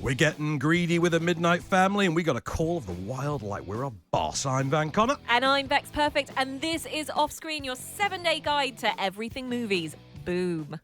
We're getting greedy with a midnight family, and we got a call of the wild like we're a boss. I'm Van Connor. And I'm Becks Perfect, and this is Off Screen, your 7-day guide to everything movies. Boom.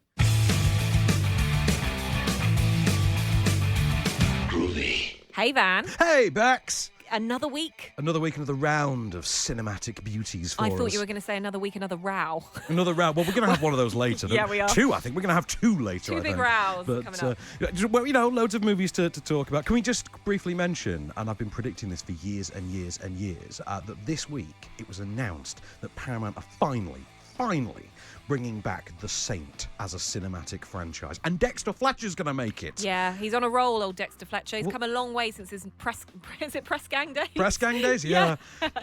Groovy. Hey, Van. Hey, Becks. Another week. Another week, another round of cinematic beauties for us. I thought you were going to say another week, another row. Another round. Well, we're going to have one of those later. Yeah, we are. Two, I think. We're going to have two later, Two I big think. rows But, coming up. well, you know, loads of movies to talk about. Can we just briefly mention, and I've been predicting this for years and years and years, that this week it was announced that Paramount are finally bringing back The Saint as a cinematic franchise. And Dexter Fletcher's going to make it. Yeah, he's on a roll, old Dexter Fletcher. He's come a long way since his press gang days? Press gang days, yeah.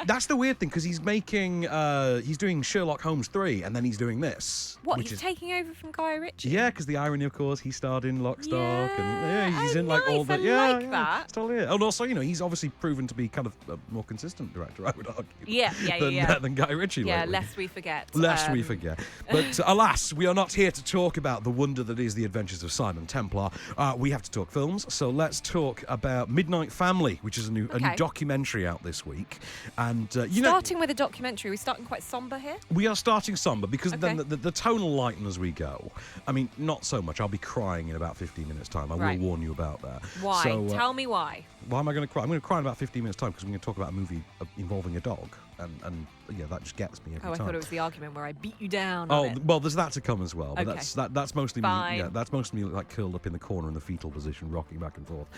That's the weird thing, because he's doing Sherlock Holmes 3, and then he's doing this. What, he's taking over from Guy Ritchie? Yeah, because the irony, of course, he starred in Lock, Stock, and he's in like nice. all the... I like that. It's totally it. And also, you know, he's obviously proven to be kind of a more consistent director, I would argue. Than Guy Ritchie lately. Yeah, lest we forget. Lest we forget. But alas, we are not here to talk about the wonder that is The Adventures of Simon Templar. We have to talk films, so let's talk about Midnight Family, which is a new documentary out this week. And starting with a documentary, we're starting quite somber here. We are starting somber because then the tone will lighten as we go. I mean, not so much. I'll be crying in about 15 minutes' time. I will warn you about that. Why? So, Tell me why. Why am I going to cry? I'm going to cry in about 15 minutes' time because we're going to talk about a movie involving a dog. And yeah, that just gets me every time. I thought it was the argument where I beat you down. Well, there's that to come as well. But that's mostly Fine. me. Yeah, that's mostly me like curled up in the corner in the fetal position, rocking back and forth.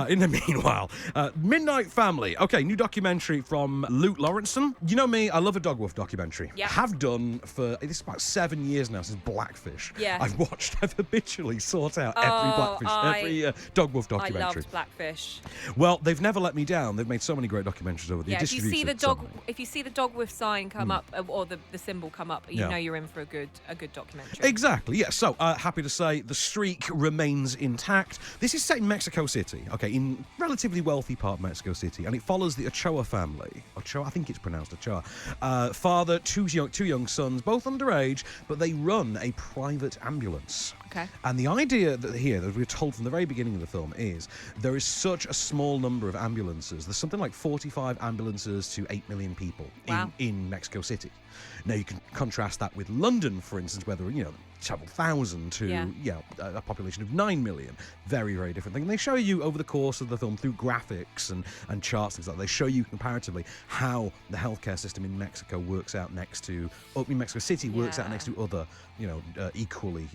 In the meanwhile, Midnight Family. Okay, new documentary from Luke Lawrenson. You know me, I love a dog wolf documentary. Yeah. Have done for this is about 7 years now since Blackfish. Yeah. I've habitually sought out every dog wolf documentary. I loved Blackfish. Well, they've never let me down. They've made so many great documentaries over the years. If you see the dog with sign come up or the symbol come up, you know you're in for a good documentary. Exactly, yeah. So, happy to say the streak remains intact. This is set in Mexico City, in relatively wealthy part of Mexico City, and it follows the Ochoa family. Ochoa, I think it's pronounced Ochoa. Father, two young sons, both underage, but they run a private ambulance. Okay. And the idea that we're told from the very beginning of the film is there is such a small number of ambulances. There's something like 45 ambulances to 8 million people in Mexico City. Now, you can contrast that with London, for instance, where there are, several thousand to a population of 9 million. Very, very different thing. And they show you over the course of the film through graphics and charts, things like that. They show you comparatively how the healthcare system in Mexico works out next to, in Mexico City works out next to other, equally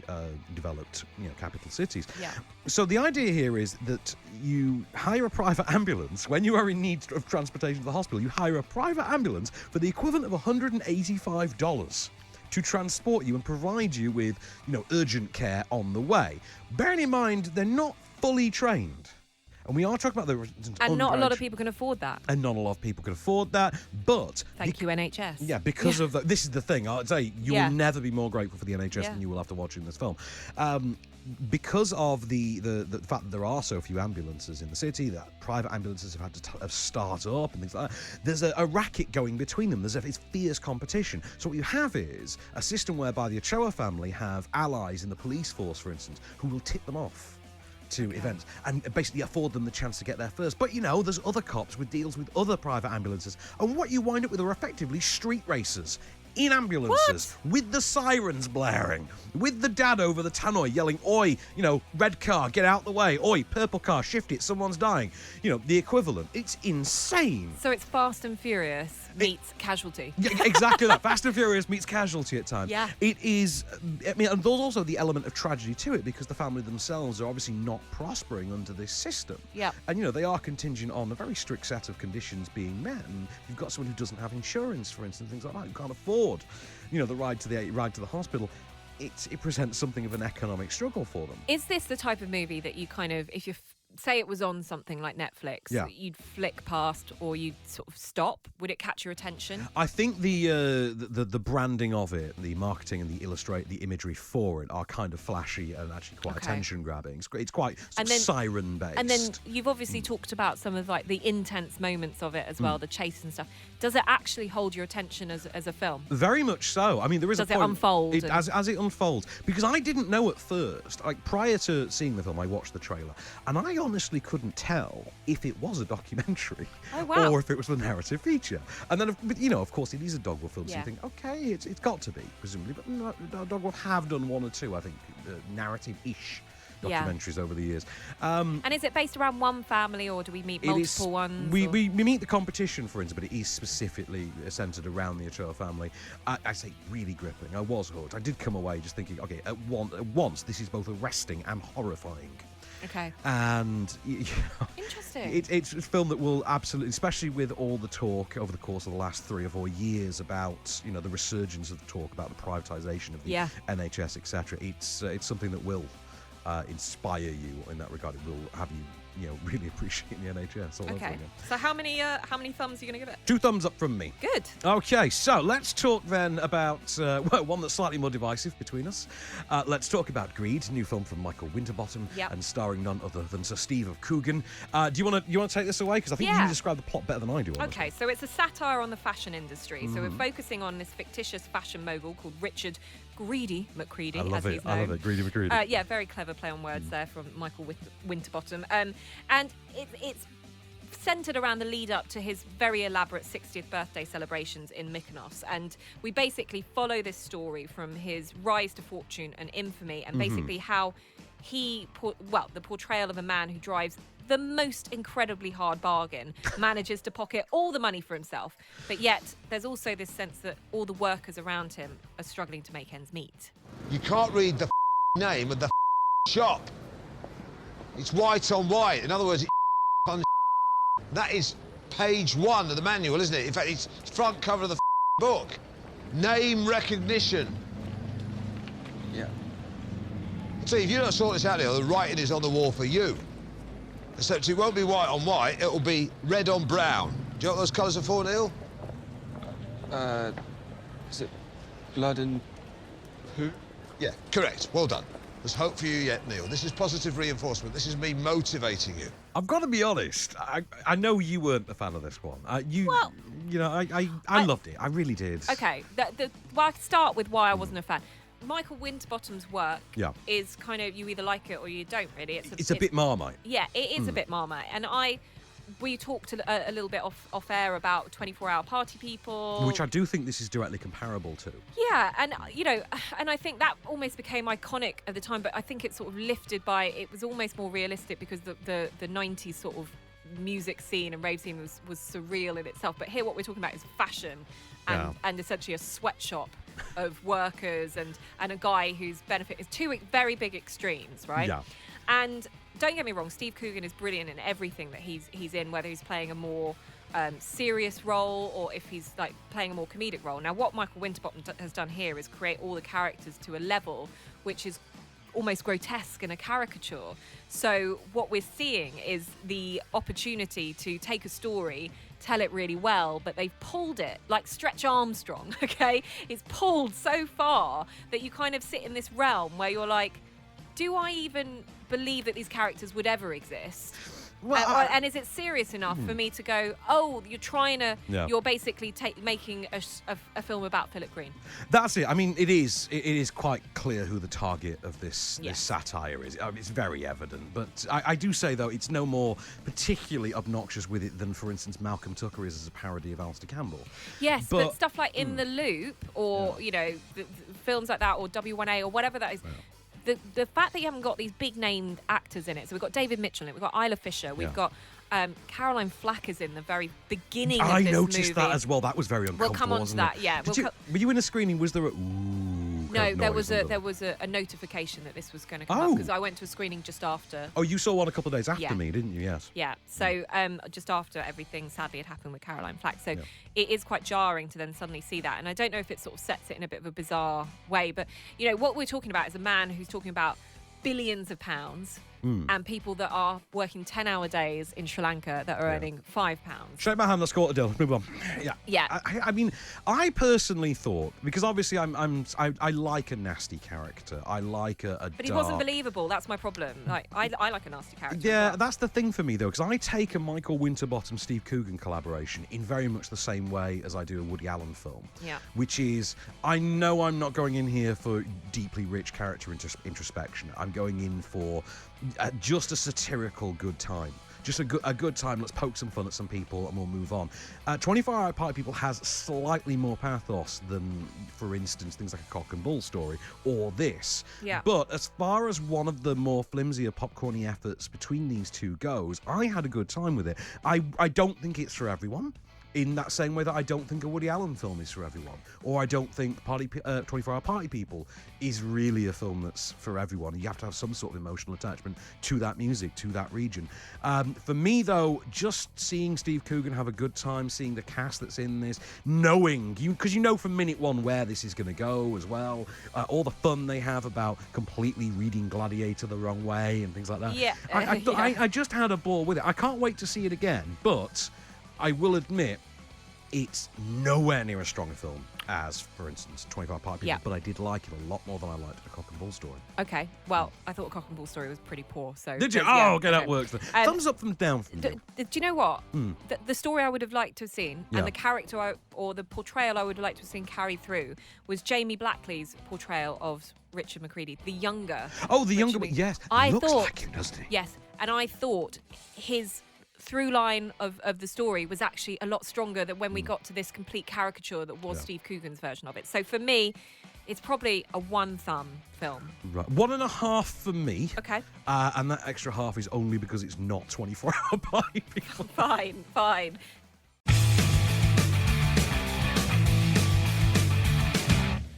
developed, capital cities. Yeah. So the idea here is that you hire a private ambulance when you are in need of transportation to the hospital. You hire a private ambulance for the equivalent of $185 to transport you and provide you with, urgent care on the way. Bearing in mind, they're not fully trained. And we are talking about the... And not a lot of people can afford that. And not a lot of people can afford that, but... Thank you, NHS. Yeah, because of... This is the thing. I'd say you will never be more grateful for the NHS than you will after watching this film. Because of the fact that there are so few ambulances in the city, that private ambulances have had to start up and things like that, there's a racket going between them. It's fierce competition. So what you have is a system whereby the Ochoa family have allies in the police force, for instance, who will tip them off to events and basically afford them the chance to get there first. But, there's other cops with deals with other private ambulances. And what you wind up with are effectively street racers in ambulances with the sirens blaring, with the dad over the tannoy yelling, "Oi, red car, get out the way. Oi, purple car, shift it, someone's dying." The equivalent. It's insane. So it's Fast and Furious meets Casualty. Yeah, exactly that. Fast and Furious meets Casualty at times. Yeah. It is, and there's also the element of tragedy to it because the family themselves are obviously not prospering under this system. Yeah. And, they are contingent on a very strict set of conditions being met. And you've got someone who doesn't have insurance, for instance, things like that, who can't afford, the ride to the hospital. It presents something of an economic struggle for them. Is this the type of movie that you kind of, if you say it was on something like Netflix, you'd flick past or you'd sort of stop? Would it catch your attention? I think the branding of it, the marketing and the imagery for it are kind of flashy and actually quite attention grabbing. It's quite siren based. And then you've obviously talked about some of like the intense moments of it as well, the chase and stuff. Does it actually hold your attention as a film? Very much so. I mean, there is Does a point... it unfold? As it unfolds. Because I didn't know at first, like prior to seeing the film, I watched the trailer, and I honestly couldn't tell if it was a documentary or if it was a narrative feature. And then, of course, it is a Dogwolf film, so you think, okay, it's got to be, presumably. But no, Dogwolf have done one or two, I think, narrative-ish documentaries over the years. And is it based around one family, or do we meet multiple ones? We meet the competition, for instance, but it is specifically centred around the Ochoa family. I say really gripping. I was hooked. I did come away just thinking, okay, at once, this is both arresting and horrifying. Okay. And interesting. It's a film that will absolutely, especially with all the talk over the course of the last 3 or 4 years about the resurgence of the talk about the privatisation of the NHS, etc. It's something that will inspire you in that regard. It will have you really appreciate the NHS. Okay. So how many thumbs are you going to give it? 2 thumbs up from me. Good. Okay, so let's talk then about one that's slightly more divisive between us. Let's talk about Greed, new film from Michael Winterbottom, and starring none other than Sir Steve of Coogan. Do you want to take this away? Because I think you can describe the plot better than I do. Honestly. Okay, so it's a satire on the fashion industry. So we're focusing on this fictitious fashion mogul called Richard Greedy McCready, as he's known. I love it, Greedy McCready. Very clever play on words there from Michael Winterbottom. And it's centred around the lead up to his very elaborate 60th birthday celebrations in Mykonos. And we basically follow this story from his rise to fortune and infamy, and basically how the portrayal of a man who drives the most incredibly hard bargain, manages to pocket all the money for himself, but yet there's also this sense that all the workers around him are struggling to make ends meet. You can't read the name of the shop. It's white on white. In other words, it's on. That is page 1 of the manual, isn't it? In fact, it's front cover of the book. Name recognition. Yeah. See, if you don't sort this out, Neil, the writing is on the wall for you. Except it won't be white on white, it'll be red on brown. Do you know what those colours are for, Neil? Is it blood and poo? Yeah, correct. Well done. There's hope for you yet, Neil. This is positive reinforcement. This is me motivating you. I've got to be honest. I know you weren't a fan of this one. I loved it. I really did. Okay. I could start with why I wasn't a fan. Michael Winterbottom's work is kind of, you either like it or you don't, really. It's a bit Marmite. Yeah, it is a bit Marmite. And we talked a little bit off air about 24-hour party people. Which I do think this is directly comparable to. Yeah, and, and I think that almost became iconic at the time, but I think it's sort of lifted by, it was almost more realistic because the 90s sort of music scene and rave scene was surreal in itself. But here what we're talking about is fashion and essentially a sweatshop of workers and a guy whose benefit is 2 very big extremes, right? Yeah. And don't get me wrong, Steve Coogan is brilliant in everything that he's in, whether he's playing a more serious role or if he's like playing a more comedic role. Now, what Michael Winterbottom has done here is create all the characters to a level which is almost grotesque and a caricature. So what we're seeing is the opportunity to take a story, tell it really well, but they've pulled it like Stretch Armstrong, okay? It's pulled so far that you kind of sit in this realm where you're like, do I even believe that these characters would ever exist? Well, and is it serious enough for me to go, oh, you're basically making a film about Philip Green? That's it. I mean, it is quite clear who the target of this satire is. I mean, it's very evident. But I do say, though, it's no more particularly obnoxious with it than, for instance, Malcolm Tucker is as a parody of Alistair Campbell. Yes, but stuff like In the Loop or, films like that or W1A or whatever that is... Yeah. The fact that you haven't got these big-named actors in it, so we've got David Mitchell in it, we've got Isla Fisher, we've got Caroline Flack is in the very beginning of this movie. I noticed that as well. That was very uncomfortable, We'll come on to that, yeah. Were you in a screening? Was there a... No, there was a notification that this was going to come up because I went to a screening just after. Oh, you saw one a couple of days after me, didn't you? Yes. Yeah. So just after everything sadly had happened with Caroline Flack, so it is quite jarring to then suddenly see that, and I don't know if it sort of sets it in a bit of a bizarre way, but what we're talking about is a man who's talking about billions of pounds. And people that are working 10-hour days in Sri Lanka that are earning £5. Shake my hand, let's go to Dill. Move on. Yeah. I mean, I personally thought, because obviously I like a nasty character. I like a But he wasn't believable. That's my problem. Like I like a nasty character. Yeah, that's the thing for me though, because I take a Michael Winterbottom Steve Coogan collaboration in very much the same way as I do a Woody Allen film. Yeah. Which is, I know I'm not going in here for deeply rich character introspection. I'm going in for Just a satirical good time. Just a good time. Let's poke some fun at some people and we'll move on. 24 Hour Party People has slightly more pathos than, for instance, things like A Cock and Bull Story or this. Yeah. But as far as one of the more flimsier popcorny efforts between these two goes, I had a good time with it. I don't think it's for everyone. In that same way that I don't think a Woody Allen film is for everyone. Or I don't think 24 Hour Party People is really a film that's for everyone. You have to have some sort of emotional attachment to that music, to that region. For me, though, just seeing Steve Coogan have a good time, seeing the cast that's in this, knowing, because you know from minute one where this is going to go as well, all the fun they have about completely reading Gladiator the wrong way and things like that. Yeah. I just had a ball with it. I can't wait to see it again, but I will admit it's nowhere near as strong a film as, for instance, 24 Hour Party People, Yeah. but I did like it a lot more than I liked A Cock and Bull Story. Okay. Well, I thought A Cock and Bull Story was pretty poor. So Did you? yeah, Oh, okay, that works. Thumbs up, thumbs down from you. Do you know what? The story I would have liked to have seen Yeah. and the character or the portrayal I would have liked to have seen carried through was Jamie Blackley's portrayal of Richard McCready, the younger. Oh, the younger Richard one, yes. I Looks thought, like him, doesn't he? Yes, and I thought his through line of the story was actually a lot stronger than when we got to this complete caricature that was Steve Coogan's version of it. So for me, it's probably a one thumb film. Right. 1.5 for me. Okay. And that extra half is only because it's not 24 Hour Party People. Fine.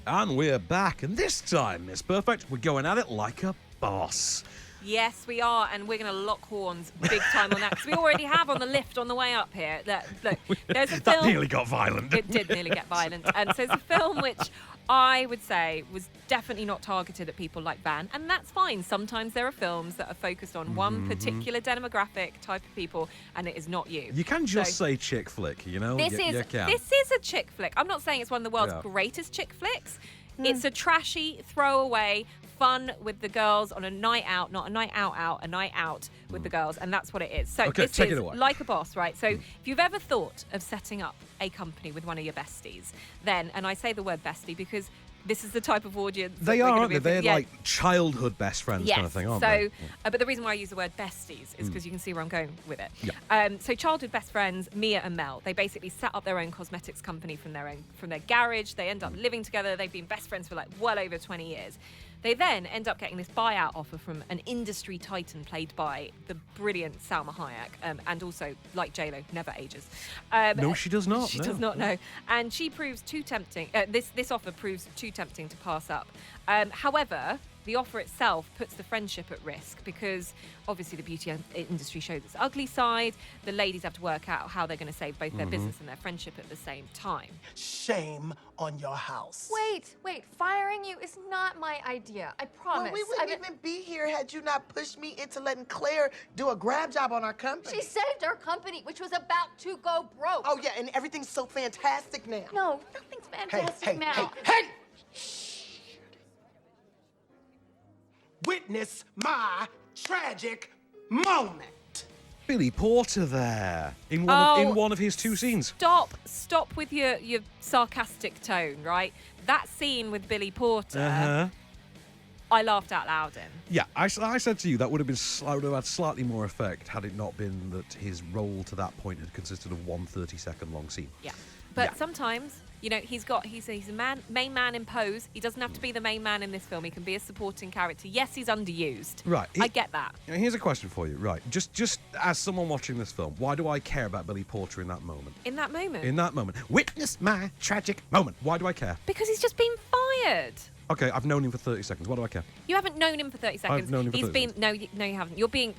And we're back, and this time, Miss Perfect, we're going at it like a boss. Yes, we are, and we're going to lock horns big time on that, because we already have on the lift on the way up here. Look, there's a film... That nearly got violent. It did nearly get violent. And so it's a film which I would say was definitely not targeted at people like Van, and that's fine. Sometimes there are films that are focused on one particular demographic type of people, and it is not you. You can just say chick flick, you know? This You can. is a chick flick. I'm not saying it's one of the world's Yeah. greatest chick flicks. It's a trashy, throwaway, fun with the girls on a night out, not a night out, a night out with the girls, and that's what it is. So Okay, this take is it away. like a boss, right? So if you've ever thought of setting up a company with one of your besties, then, and I say the word bestie because this is the type of audience that They we're are, gonna aren't they? be- They're yeah. like childhood best friends Yes. kind of thing, aren't so, they? but the reason why I use the word besties is because you can see where I'm going with it. Yeah. So childhood best friends, Mia and Mel, they basically set up their own cosmetics company from their garage. They end up living together. They've been best friends for like well over 20 years. They then end up getting this buyout offer from an industry titan played by the brilliant Salma Hayek, and also, like J-Lo, never ages. No, she does not. She no. does not know. And she proves too tempting. This offer proves too tempting to pass up. However, the offer itself puts the friendship at risk because obviously the beauty industry shows its ugly side. The ladies have to work out how they're going to save both their business and their friendship at the same time. Shame on your house. Wait, firing you is not my idea. I promise. Well, we wouldn't even be here had you not pushed me into letting Claire do a grab job on our company. She saved our company, which was about to go broke. Oh, yeah, and everything's so fantastic now. No, nothing's fantastic now. Hey! Witness my tragic moment. Billy Porter there in one of his two scenes. Stop with your sarcastic tone, right? That scene with Billy Porter, I laughed out loud in. Yeah, I said to you that would have had slightly more effect had it not been that his role to that point had consisted of one 30-second long scene. Yeah. But Yeah. sometimes, you know, he's a main man in Pose. He doesn't have to be the main man in this film. He can be a supporting character. Yes, he's underused. Right. I get that. Now, here's a question for you. Right. Just as someone watching this film, why do I care about Billy Porter in that moment? In that moment. In that moment. Witness my tragic moment. Why do I care? Because he's just been fired. Okay, I've known him for 30 seconds. Why do I care? You haven't known him for 30 seconds. I've known him for He's 30 been seconds. no, you haven't. You're being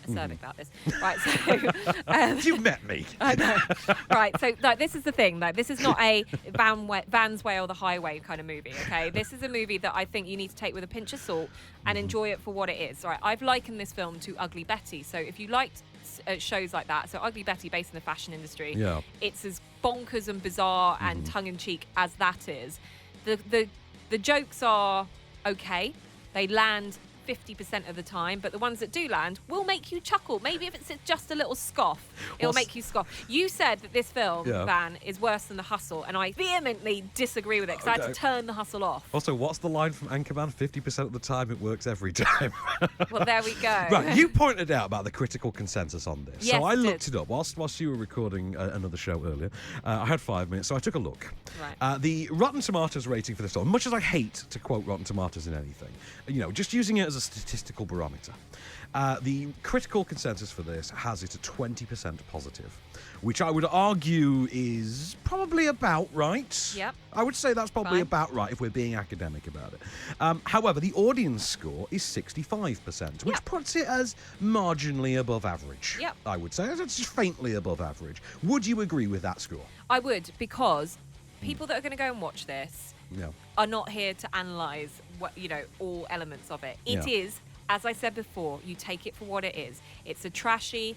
acerbic about this, right? So, You've met me. I know. Right. So, like, this is the thing. Like, this is not a Van's Way or the Highway kind of movie. Okay. This is a movie that I think you need to take with a pinch of salt and enjoy it for what it is. Right. I've likened this film to Ugly Betty. So, if you liked shows like that, so Ugly Betty, based in the fashion industry, Yeah. it's as bonkers and bizarre and tongue-in-cheek as that is. The jokes are okay. They land 50% of the time, but the ones that do land will make you chuckle. Maybe if it's just a little scoff, it'll make you scoff. You said that this film, Van, is worse than The Hustle, and I vehemently disagree with it because I had to turn The Hustle off. Also, what's the line from Anchorman? 50% of the time, it works every time. Well, there we go. Right, you pointed out about the critical consensus on this. Yes, so I looked it up whilst you were recording another show earlier. I had 5 minutes, so I took a look. Right. The Rotten Tomatoes rating for this film, much as I hate to quote Rotten Tomatoes in anything, just using it as a statistical barometer, the critical consensus for this has it at 20% positive, which I would argue is probably about right. Yep. I would say that's probably about right if we're being academic about it. However, the audience score is 65%, which puts it as marginally above average. Yep. I would say it's just faintly above average. Would you agree with that score? I would, because people that are going to go and watch this are not here to analyse all elements of it. It is, as I said before, you take it for what it is. It's a trashy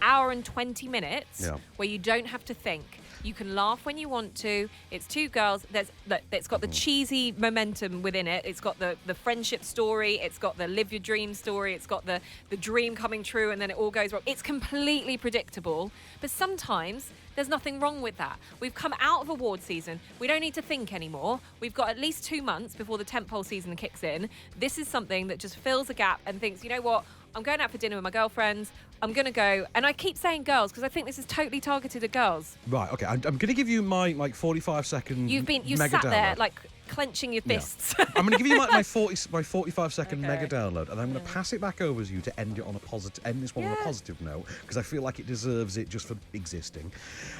hour and 20 minutes where you don't have to think. You can laugh when you want to. It's two girls. It's got the cheesy momentum within it. It's got the friendship story. It's got the live your dream story. It's got the dream coming true and then it all goes wrong. It's completely predictable. But sometimes there's nothing wrong with that. We've come out of award season. We don't need to think anymore. We've got at least 2 months before the tentpole season kicks in. This is something that just fills a gap and thinks, you know what? I'm going out for dinner with my girlfriends. I'm going to go, and I keep saying girls because I think this is totally targeted at girrs. Right, okay. I'm going to give you my 45-second You mega sat there download. clenching your fists. I'm going to give you my 45-second mega download, and I'm going to pass it back over to you to end it on a positive. End this one on a positive note because I feel like it deserves it just for existing.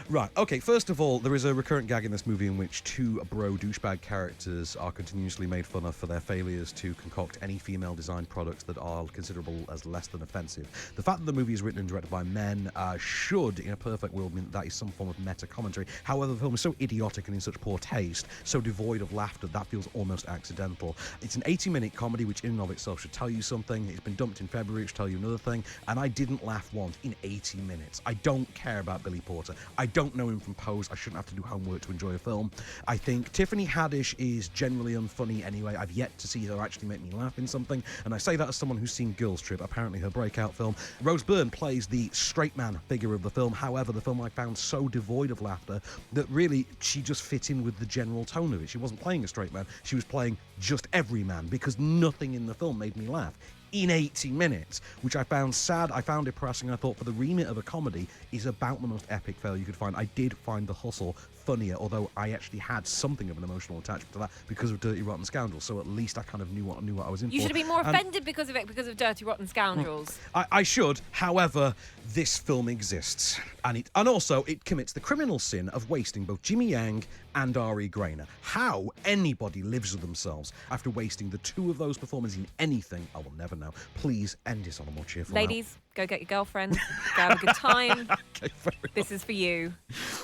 Right. Okay. First of all, there is a recurrent gag in this movie in which two bro douchebag characters are continuously made fun of for their failures to concoct any female-designed products that are considerable as less than offensive. The fact that the movie is written and directed by men should, in a perfect world, mean that is some form of meta commentary. However, the film is so idiotic and in such poor taste, so devoid of laughter, that feels almost accidental. It's an 80-minute comedy which in and of itself should tell you something. It's been dumped in February, which should tell you another thing, and I didn't laugh once in 80 minutes. I don't care about Billy Porter. I don't know him from Pose. I shouldn't have to do homework to enjoy a film. I think Tiffany Haddish is generally unfunny anyway. I've yet to see her actually make me laugh in something, and I say that as someone who's seen Girls Trip, apparently her breakout film. Rose Byrne plays the straight man figure of the film. However, the film I found so devoid of laughter that really she just fit in with the general tone of it. She wasn't playing a straight man. She was playing just every man because nothing in the film made me laugh in 80 minutes, which I found sad, I found depressing. I thought for the remit of a comedy is about the most epic fail you could find. I did find The Hustle funnier, although I actually had something of an emotional attachment to that because of Dirty Rotten Scoundrels, so at least I kind of knew what I was in for. You should have been more offended because of it, because of Dirty Rotten Scoundrels. I should. However, this film exists, and also it commits the criminal sin of wasting both Jimmy Yang and Ari Grainer. How anybody lives with themselves after wasting the two of those performers in anything, I will never know. Please end this on a more cheerful note. Ladies, go get your girlfriends. Go have a good time. Okay, this is for you.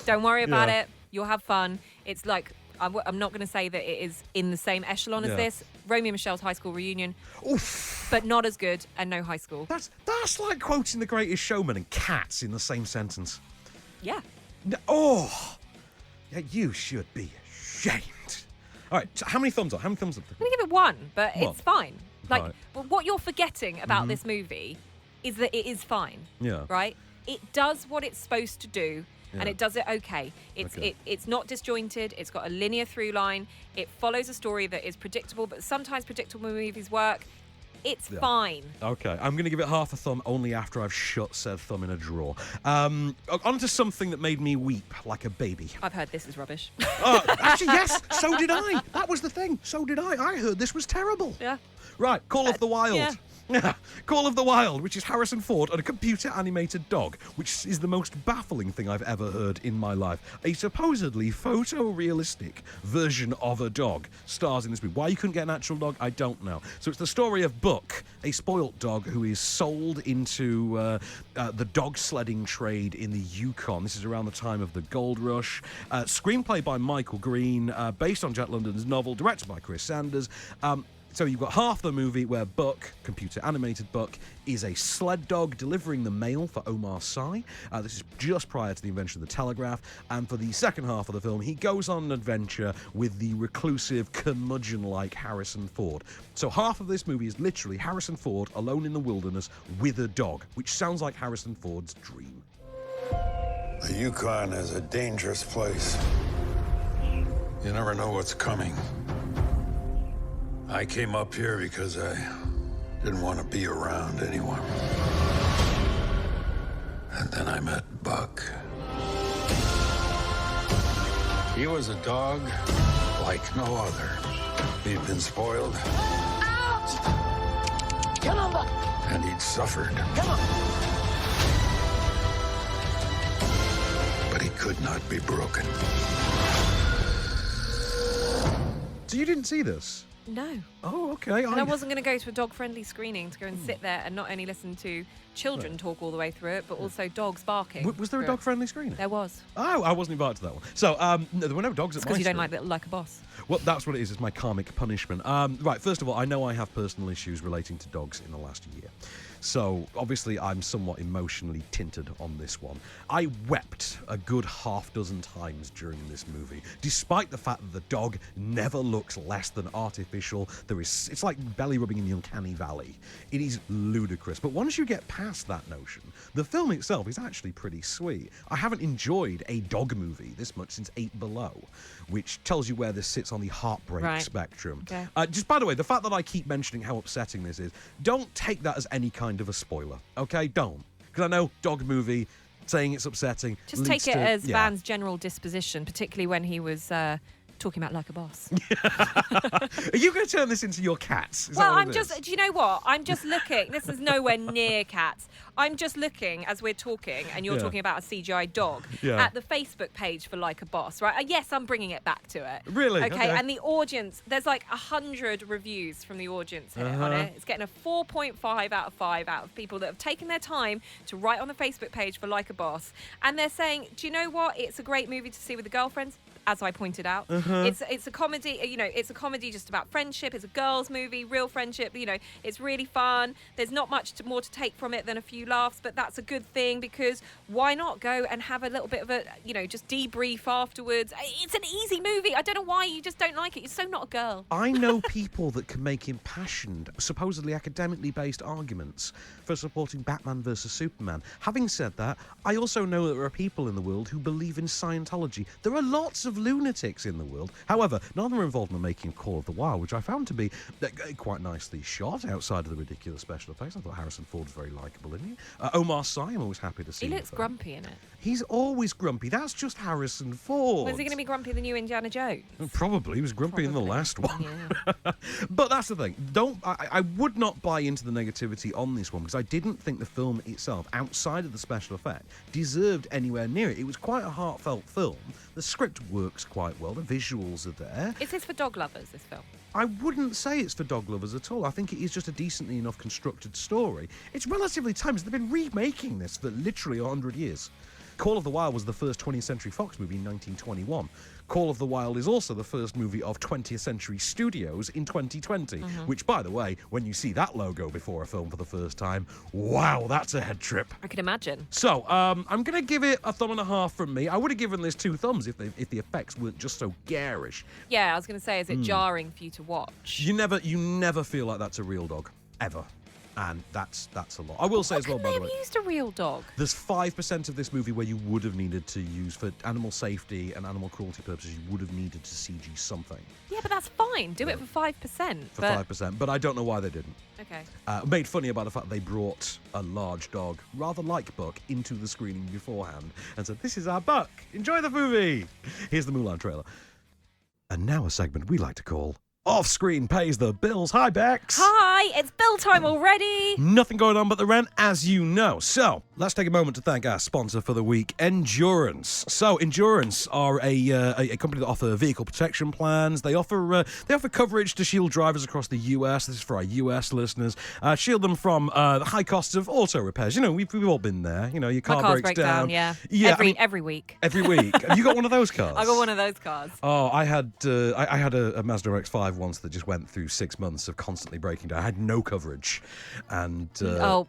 Don't worry about it. You'll have fun. It's like, I'm not going to say that it is in the same echelon as this. Romeo and Michelle's High School Reunion. Oof. But not as good, and no High School. That's like quoting The Greatest Showman and Cats in the same sentence. Yeah. Oh, yeah, you should be ashamed. All right, so how many thumbs up? I'm going to give it 1, but it's fine. Like, Right. but what you're forgetting about this movie is that it is fine. Yeah. Right? It does what it's supposed to do. Yeah. And it does it okay. It's not disjointed. It's got a linear through line. It follows a story that is predictable, but sometimes predictable movies work. It's fine. Okay, I'm going to give it half a thumb only after I've shut said thumb in a drawer. On to something that made me weep like a baby. I've heard this is rubbish. Actually, yes, so did I. That was the thing. So did I. I heard this was terrible. Yeah. Right, Call of the Wild. Yeah. Call of the Wild, which is Harrison Ford and a computer-animated dog, which is the most baffling thing I've ever heard in my life. A supposedly photorealistic version of a dog stars in this movie. Why you couldn't get an actual dog, I don't know. So it's the story of Buck, a spoilt dog who is sold into the dog sledding trade in the Yukon. This is around the time of the Gold Rush. Screenplay by Michael Green, based on Jack London's novel, directed by Chris Sanders. So you've got half the movie where Buck, computer animated Buck, is a sled dog delivering the mail for Omar Sy. This is just prior to the invention of the telegraph. And for the second half of the film, he goes on an adventure with the reclusive, curmudgeon-like Harrison Ford. So half of this movie is literally Harrison Ford alone in the wilderness with a dog, which sounds like Harrison Ford's dream. The Yukon is a dangerous place. You never know what's coming. I came up here because I didn't want to be around anyone. And then I met Buck. He was a dog like no other. He'd been spoiled. Out! Come on, Buck. And he'd suffered. Come on. But he could not be broken. So you didn't see this? No. Oh, okay. And I wasn't going to go to a dog-friendly screening to go and sit there and not only listen to children talk all the way through it, but also dogs barking. Was there a dog-friendly screening? There was. Oh, I wasn't invited to that one. So, no, there were no dogs at my Because you don't screening. like a boss. Well, that's what it is. It's my karmic punishment. Right, first of all, I know I have personal issues relating to dogs in the last year. So, obviously, I'm somewhat emotionally tinted on this one. I wept a good half dozen times during this movie, despite the fact that the dog never looks less than artificial. It's like belly rubbing in the uncanny valley. It is ludicrous. But once you get past that notion, the film itself is actually pretty sweet. I haven't enjoyed a dog movie this much since 8 Below, which tells you where this sits on the heartbreak spectrum. Okay. Just by the way, the fact that I keep mentioning how upsetting this is, don't take that as any kind of a spoiler, okay? Don't. Because I know dog movie, saying it's upsetting. Just take it as Van's general disposition, particularly when he was talking about like a boss. Are you going to turn this into your cats? Well, I'm just, do you know what? I'm just looking. This is nowhere near cats. I'm just looking as we're talking, and you're talking about a CGI dog, at the Facebook page for Like a Boss, right? Yes, I'm bringing it back to it. Really? Okay, and the audience, there's like 100 reviews from the audience here on it. It's getting a 4.5 out of 5 out of people that have taken their time to write on the Facebook page for Like a Boss. And they're saying, do you know what? It's a great movie to see with the girlfriends. As I pointed out, it's a comedy. You know, it's a comedy just about friendship. It's a girls' movie, real friendship. You know, it's really fun. There's not much more to take from it than a few laughs, but that's a good thing because why not go and have a little bit of a, just debrief afterwards? It's an easy movie. I don't know why you just don't like it. You're so not a girl. I know people that can make impassioned, supposedly academically based arguments for supporting Batman versus Superman. Having said that, I also know that there are people in the world who believe in Scientology. There are lots of lunatics in the world. However, none of them are involved in the making of Call of the Wild, which I found to be quite nicely shot outside of the ridiculous special effects. I thought Harrison Ford's very likeable in it. Omar Sy, I'm always happy to see him. He looks grumpy in it. He's always grumpy. That's just Harrison Ford. Was he going to be grumpy in the new Indiana Jones? Probably. He was grumpy in the last one. Yeah. But that's the thing. I would not buy into the negativity on this one because I didn't think the film itself, outside of the special effect, deserved anywhere near it. It was quite a heartfelt film. The script works quite well. The visuals are there. Is this for dog lovers, this film? I wouldn't say it's for dog lovers at all. I think it is just a decently enough constructed story. It's relatively timeless. They've been remaking this for literally 100 years. Call of the Wild was the first 20th Century Fox movie in 1921. Call of the Wild is also the first movie of 20th Century Studios in 2020, which, by the way, when you see that logo before a film for the first time, wow, that's a head trip. I can imagine. So, I'm going to give it a 1.5 thumbs from me. I would have given this 2 thumbs if the effects weren't just so garish. Yeah, I was going to say, is it jarring for you to watch? You never feel like that's a real dog, ever. And that's a lot. I will say as well, by the way, they've used a real dog. there's 5% of this movie where you would have needed to use, for animal safety and animal cruelty purposes, you would have needed to CG something. Yeah, but that's fine. Do it for 5%. For 5%, but I don't know why they didn't. Okay. Made funny about the fact they brought a large dog, rather like Buck, into the screening beforehand and said, "This is our Buck. Enjoy the movie." Here's the Mulan trailer. And now a segment we like to call Off Screen Pays the Bills. Hi, Becks. Hi. right, it's bill time already. Nothing going on but the rent, as you know. So, let's take a moment to thank our sponsor for the week, Endurance. So, Endurance are a company that offer vehicle protection plans. They offer coverage to shield drivers across the US. This is for our US listeners. Shield them from the high costs of auto repairs. You know, we've all been there. You know, your car breaks down. Yeah. Every week. Every week. Have you got one of those cars? I got one of those cars. Oh, I had a Mazda MX-5 once that just went through 6 months of constantly breaking down. I had no coverage, and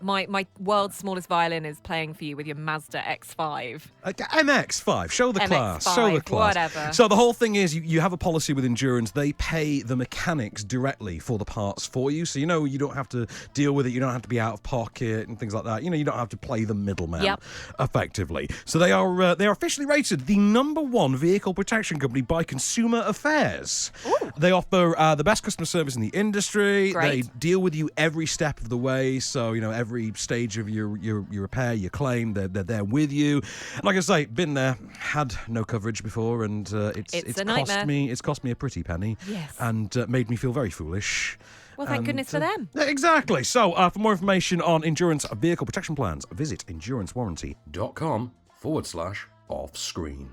my world's smallest violin is playing for you with your Mazda X5. MX-5. Show the class. MX-5, Show the class. whatever. So the whole thing is, you have a policy with Endurance. They pay the mechanics directly for the parts for you, so you know you don't have to deal with it. You don't have to be out of pocket and things like that. You know, you don't have to play the middleman. Effectively. So they are officially rated the #1 vehicle protection company by Consumer Affairs. Ooh. They offer the best customer service in the industry. Great. They deal with you every step of the way. So, you know, every stage of your repair, your claim, they're there with you. And like I say, been there, had no coverage before, and it's cost me a pretty penny. Yes. And made me feel very foolish. Well, thank goodness for them. Exactly. So, for more information on Endurance vehicle protection plans, visit endurancewarranty.com/offscreen.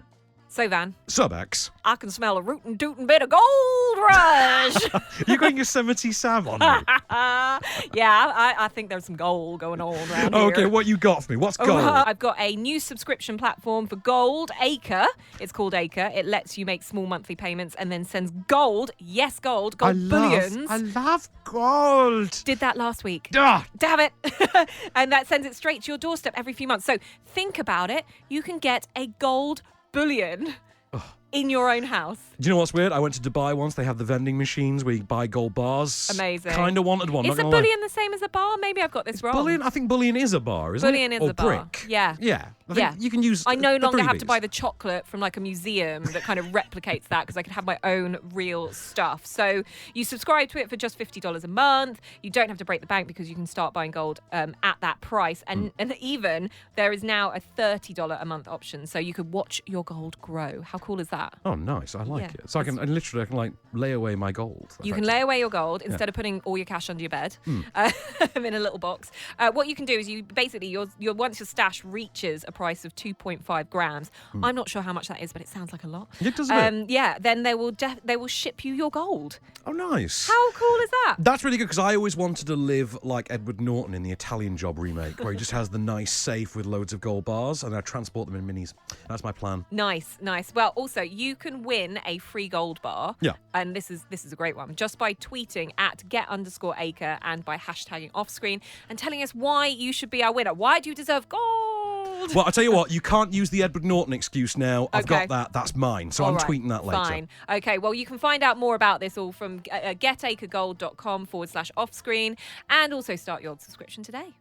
So, Van. Becks. I can smell a rootin' tootin' bit of gold rush. You're going Yosemite Sam on me. Yeah, I think there's some gold going on around here. Okay, what you got for me? What's gold? I've got a new subscription platform for gold, Acre. It's called Acre. It lets you make small monthly payments and then sends gold, yes, gold bullions. I love gold. Did that last week. Ah. Damn it. And that sends it straight to your doorstep every few months. So think about it. You can get a gold bullion in your own house. Do you know what's weird? I went to Dubai once. They have the vending machines where you buy gold bars. Amazing. Kind of wanted one. Is a bullion the same as a bar? Maybe I've got this wrong. Bullion? I think bullion is a bar, isn't it? Bullion is or a bar. brick. Yeah. Yeah. I think you can use I no the longer have to freebies. buy the chocolate from like a museum that kind of replicates that because I can have my own real stuff. So you subscribe to it for just $50 a month. You don't have to break the bank because you can start buying gold at that price. And even there is now a $30 a month option. So you could watch your gold grow. How cool is that? Oh, nice. I like Yeah. it. So I can like lay away my gold. You can lay away your gold instead of putting all your cash under your bed in a little box. What you can do is you basically, once your stash reaches a price of 2.5 grams, I'm not sure how much that is, but it sounds like a lot. It does a bit. Yeah, then they will ship you your gold. Oh, nice. How cool is that? That's really good because I always wanted to live like Edward Norton in the Italian Job remake, where he just has the nice safe with loads of gold bars, and I transport them in minis. That's my plan. Nice. Well, also you can win a free gold bar. Yeah. And this is a great one. Just by tweeting at @get_acre and by hashtagging offscreen and telling us why you should be our winner. Why do you deserve gold? Well, I'll tell you what, you can't use the Edward Norton excuse now. I've got that. That's mine. So All I'm right, tweeting that later. Fine. Okay, well, you can find out more about this all from getacregold.com/offscreen and also start your subscription today.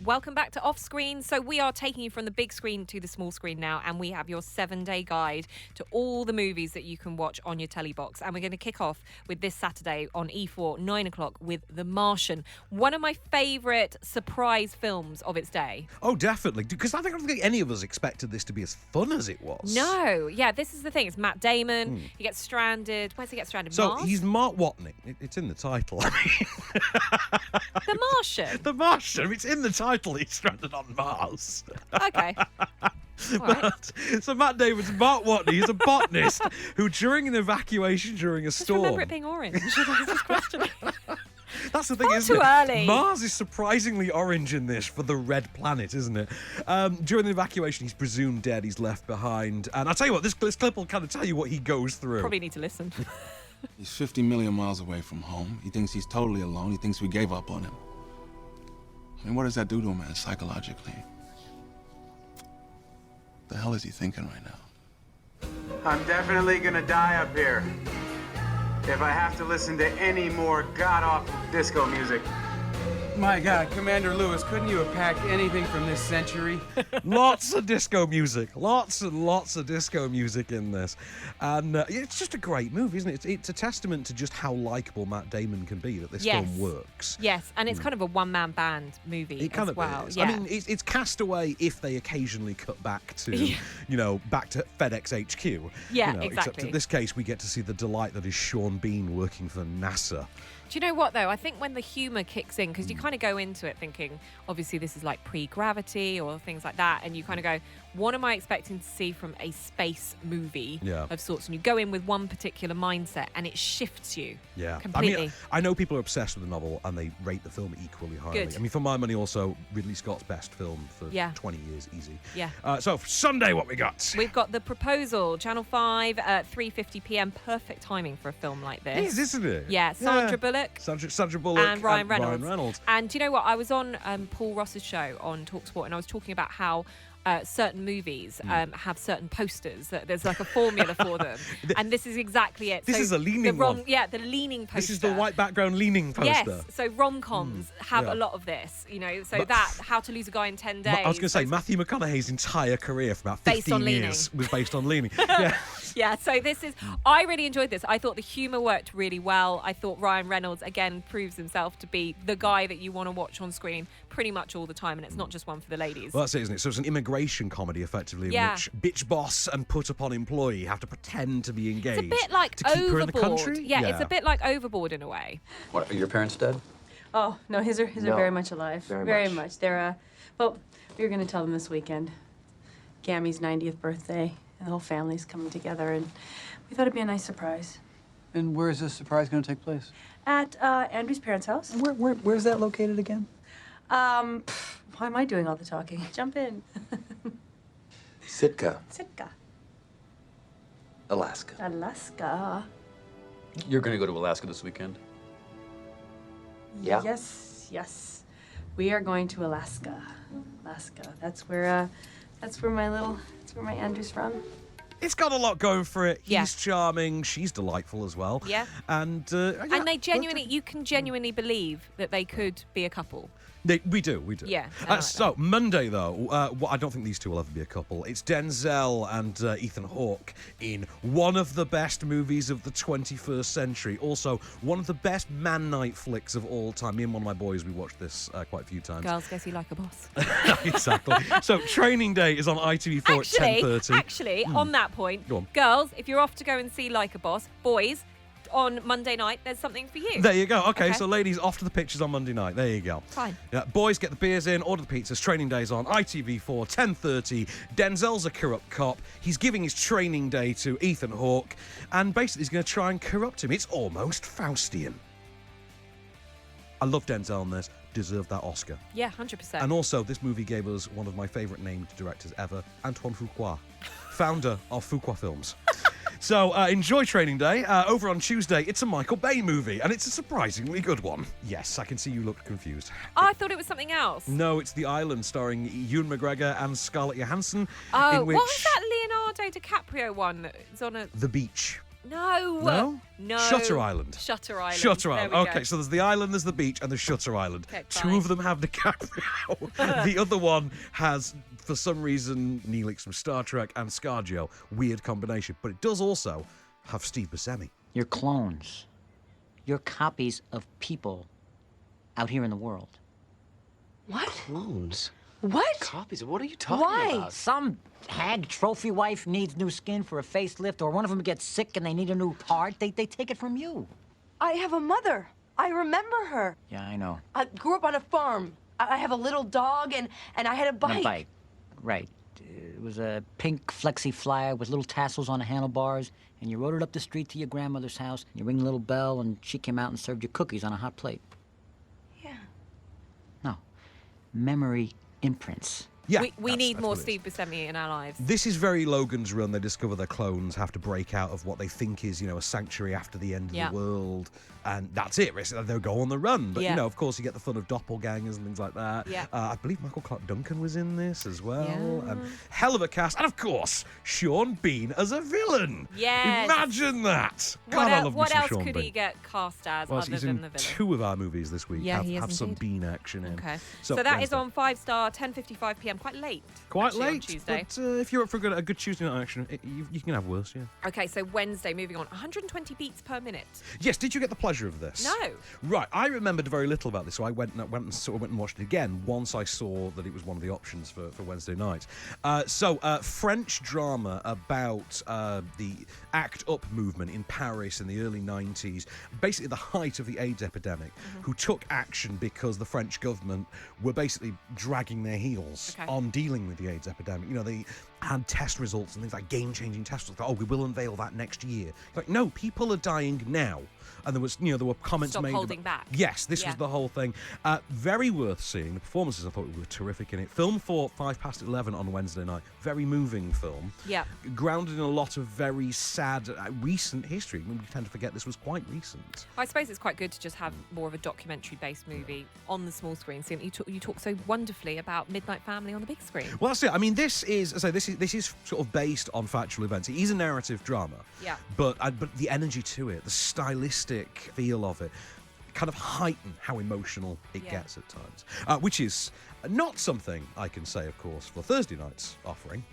Welcome back to Offscreen. So we are taking you from the big screen to the small screen now, and we have your 7-day guide to all the movies that you can watch on your telly box. And we're going to kick off with this Saturday on E4, 9 o'clock, with The Martian, one of my favourite surprise films of its day. Oh, definitely. Because I don't think any of us expected this to be as fun as it was. No. Yeah, this is the thing. It's Matt Damon. He gets stranded. Where's he get stranded? So Mars? he's Mark Watney. It's in the title. I mean, The Martian. The Martian. It's in the title. He's stranded on Mars. Okay. All right. So Matt Damon's Mark Watney. He's a botanist who, during an evacuation during a Just storm. remember it being orange. That's his question. That's the thing, Far isn't too it? early. Mars is surprisingly orange in this for the red planet, isn't it? During the evacuation, he's presumed dead. He's left behind. And I'll tell you what, this clip will kind of tell you what he goes through. Probably need to listen. He's 50 million miles away from home. He thinks he's totally alone. He thinks we gave up on him. I mean, what does that do to a man psychologically? The hell is he thinking right now? I'm definitely gonna die up here. If I have to listen to any more god-awful disco music. My God, Commander Lewis, couldn't you have packed anything from this century? Lots of disco music. Lots and lots of disco music in this. And it's just a great movie, isn't it? It's a testament to just how likeable Matt Damon can be that this film works. Yes, and it's kind of a one-man band movie It kind as of well. is. Yeah. I mean, it's Castaway if they occasionally cut back to, back to FedEx HQ. Yeah, Except exactly. in this case, we get to see the delight that is Sean Bean working for NASA. Do you know what, though? I think when the humour kicks in, because you kind of go into it thinking, obviously, this is like pre-gravity or things like that, and you kind of go, what am I expecting to see from a space movie of sorts? And you go in with one particular mindset, and it shifts you completely. I mean, I know people are obsessed with the novel, and they rate the film equally highly. Good. I mean, for my money, also, Ridley Scott's best film for 20 years, easy. Yeah. So, for Sunday, what we got? We've got The Proposal, Channel 5 at 3:50 p.m. Perfect timing for a film like this. It is, isn't it? Yeah, Sandra Bullock. Sandra Bullock And Ryan Reynolds. And do you know what? I was on Paul Ross's show on TalkSport, and I was talking about how certain movies have certain posters. That there's like a formula for them, and this is exactly it. This is a leaning one. Yeah, the leaning poster. This is the white background leaning poster. Yes, so rom-coms have a lot of this, so that How to Lose a Guy in 10 Days. I was going to say, Matthew McConaughey's entire career for about 15 years was based on leaning. Yeah, so I really enjoyed this. I thought the humour worked really well. I thought Ryan Reynolds, again, proves himself to be the guy that you want to watch on screen pretty much all the time, and it's not just one for the ladies. Well, that's it, isn't it? So it's an immigration comedy, effectively, in which bitch boss and put-upon employee have to pretend to be engaged. It's a bit like to keep her in the Overboard. country. Yeah, it's a bit like Overboard in a way. What, are your parents dead? Oh, no, his are very much alive. Very much. They're, well, we were going to tell them this weekend. Gammy's 90th birthday, and the whole family's coming together, and we thought it'd be a nice surprise. And where is this surprise going to take place? At Andrew's parents' house. Where's that located again? Why am I doing all the talking? Jump in. Sitka, Sitka. Alaska. Alaska. You're going to go to Alaska this weekend? Yeah? Yes. We are going to Alaska. That's where my Andrew's from. It's got a lot going for it. Yeah. He's charming. She's delightful as well. Yeah. And And you can genuinely believe that they could be a couple. We do. Yeah. I like So, Monday, though, I don't think these two will ever be a couple. It's Denzel and Ethan Hawke in one of the best movies of the 21st century. Also, one of the best man night flicks of all time. Me and one of my boys, we watched this quite a few times. Girls go see Like a Boss. Exactly. So, Training Day is on ITV4 at 10:30. Actually, on that point, Go on. girls, if you're off to go and see Like a Boss, boys, on Monday night, there's something for you. There you go. Okay, so ladies, off to the pictures on Monday night. There you go. Fine. Yeah, boys, get the beers in, order the pizzas. Training Day's on ITV4, 10:30. Denzel's a corrupt cop. He's giving his training day to Ethan Hawke, and basically he's going to try and corrupt him. It's almost Faustian. I love Denzel in this. Deserved that Oscar. Yeah, 100%. And also, this movie gave us one of my favourite named directors ever, Antoine Fuqua, founder of Fuqua Films. So, enjoy Training Day. Over on Tuesday, it's a Michael Bay movie, and it's a surprisingly good one. Yes, I can see you looked confused. Oh, I thought it was something else. No, it's The Island, starring Ewan McGregor and Scarlett Johansson. Oh, in which... what was that Leonardo DiCaprio one? It's on a... The Beach. No. Shutter Island. Shutter Island. Shutter Island. There we Okay, go. so there's The Island, there's The Beach, and there's Shutter Island. Okay, Two fine. of them have DiCaprio. The other one has, for some reason, Neelix from Star Trek and ScarJo. Weird combination. But it does also have Steve Buscemi. You're clones. You're copies of people out here in the world. What? Clones? What? Copies? What are you talking about? Some hag trophy wife needs new skin for a facelift, or one of them gets sick and they need a new heart. They take it from you. I have a mother. I remember her. Yeah, I know. I grew up on a farm. I have a little dog, and I had a bike. A bike. Right. It was a pink flexi flyer with little tassels on the handlebars, and you rode it up the street to your grandmother's house, and you ring the little bell, and she came out and served you cookies on a hot plate. Yeah. No. Memory imprints. Yeah, we need more what it is. Steve Buscemi in our lives. This is very Logan's Run. They discover their clones have to break out of what they think is, a sanctuary after the end of the world. And that's it. They'll go on the run. But, of course, you get the fun of doppelgangers and things like that. Yeah. I believe Michael Clark Duncan was in this as well. Yeah. And hell of a cast. And, of course, Sean Bean as a villain. Yes. Imagine that. God, I love me what some else Sean could Bean. he get cast as Well, other he's than in the villain? 2 of our movies this week. Yeah, he is have some indeed. Bean action in. Okay. So that is Wednesday. on 5-star, 10:55 p.m. Quite late. Quite actually, on late, Tuesday. but if you're up for a good Tuesday night action, you can have worse, yeah. Okay, so Wednesday, moving on. 120 beats per minute. Yes, did you get the pleasure of this? No. Right, I remembered very little about this, so I went and watched it again once I saw that it was one of the options for Wednesday night. French drama about the ACT UP movement in Paris in the early 90s, basically the height of the AIDS epidemic, who took action because the French government were basically dragging their heels on dealing with the AIDS epidemic. They had test results and things like game-changing test results. We will unveil that next year. Like, no, people are dying now. And there were comments made. Stop holding back. Yes, this was the whole thing. Very worth seeing. The performances I thought were terrific in it. Filmed for 11:05 on Wednesday night. Very moving film. Yeah. Grounded in a lot of very sad recent history. We tend to forget this was quite recent. I suppose it's quite good to just have more of a documentary-based movie on the small screen. Seeing you talk so wonderfully about Midnight Family on the big screen. Well, that's it. I mean, this is sort of based on factual events. It is a narrative drama. Yeah. But the energy to it, the stylistic feel of it, kind of heighten how emotional it gets at times, which is not something I can say, of course, for Thursday night's offering.